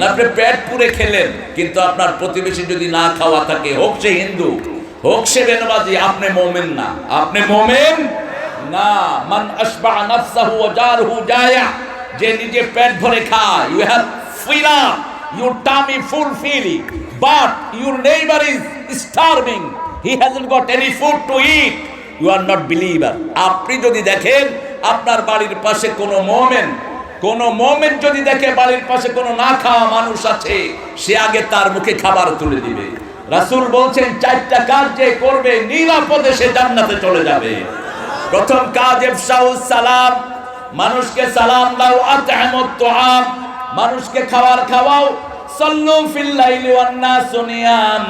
আপনি পেট পুরে খেলেন, কিন্তু আপনার প্রতিবেশী যদি না খাওয়া থাকে, হোক সে হিন্দু হোক সে বেনবাজি, আপনি মুমিন না। আপনি মুমিন না। মান আশবা নাফসাহু ওয়া জারহু জায়া, যে নিজে পেট ভরে খায়, you have fill up your tummy fulfilling, but your neighbor is starving, he hasn't got any food to eat, you are not believer. আপনি যদি দেখেন আপনার বাড়ির পাশে কোনো মুমিন যদি দেখে বাড়ির পাশে কোনো না খাওয়া মানুষ আছে, সে আগে তার মুখে খাবার তুলে দিবে। রাসূল বলছেন, চারটা কাজ যে করবে নিরাপদে সে জান্নাতে চলে যাবে। প্রথম কাজ ইফশাউস সালাম, মানুষকে সালাম দাও। আত'আমুত তুআম, মানুষকে খাবার খাওয়াও। সাল্লু ফিল লাইলি ওয়ান নাসু নিয়াম,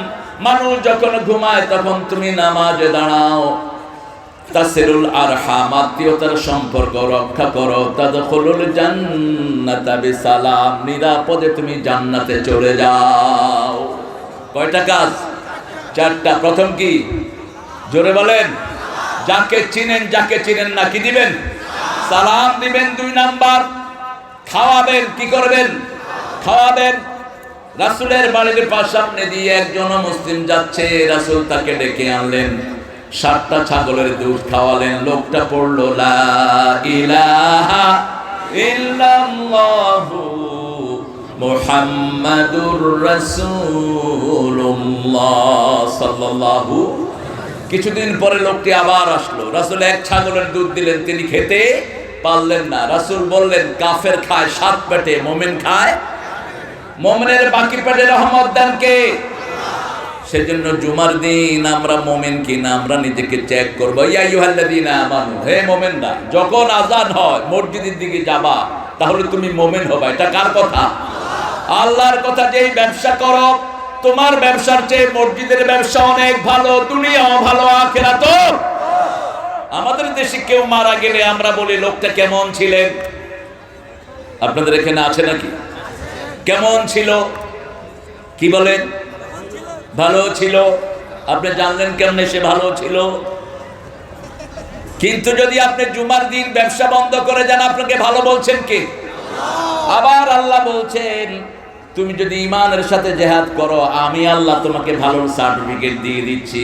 মানুষ যখন ঘুমায় তখন তুমি নামাজে দাঁড়াও। তাসিলুল আরহাম, আত্মীয়তার সম্পর্ক রক্ষা করো। তাদখুলুল জান্নাতা বিসালাম, নিরাপদে তুমি জান্নাতে চলে যাও। কয়টা কাজ? চারটা। প্রথম কি? জোরে বলেন। যাকে চিনেন যাকে চিনেন না, কি দিবেন? সালাম দিবেন। 2 নাম্বার, খাওয়াবেন। কি করবেন? খাওয়াবেন। রাসূলের বাড়ির সামনে দিয়ে একজন মুসলিম যাচ্ছে, রাসূল তাকে ডেকে আনলেন, 7টা ছাগলের দুধ খাওয়ালেন। লোকটা পড়ল লা ইলাহা ইল্লাল্লাহু মুহাম্মাদুর রাসূলুল্লাহ সাল্লাল্লাহু। কিছুদিন পরে লোকটি আবার আসলো, রাসূল 1 ছাগলের দুধ দিলেন, তিনি খেতে পারলেন না। রাসূল বললেন, কাফের খায় 7 পেটে, মুমিন খায়। মুমিনের বাকি পেটে রহমত দেন কে? সেজন্য জুমার দিন আমরা মুমিন কিনা আমরা নিজেকে চেক করব। ইয়া আইয়ুহাল্লাযীনা আমানু, হে মুমিনরা, যখন আযান হয় মসজিদের দিকে যাবা, তাহলে তুমি মুমিন হবা। এটা কার কথা? আল্লাহর কথা। যেই ব্যবসা করো, তোমার ব্যবসার চেয়ে মসজিদের ব্যবসা অনেক ভালো, দুনিয়াও ভালো, আখিরাতও। আমাদের দেশে কেউ মারা গেলে আমরা বলি, লোকটা কেমন ছিলেন? আপনাদের এখানে আছে নাকি? কেমন ছিল? কি বলেন? ভালো ছিল। আপনি জানলেন কেমনে সে ভালো ছিল? কিন্তু যদি আপনি জুমার দিন ব্যবসা বন্ধ করে যান, আপনাকে ভালো বলছেন কে? আবার আল্লাহ বলছেন, তুমি যদি ঈমানের সাথে জিহাদ করো, আমি আল্লাহ তোমাকে ভালো সার্টিফিকেট দিয়ে দিচ্ছি।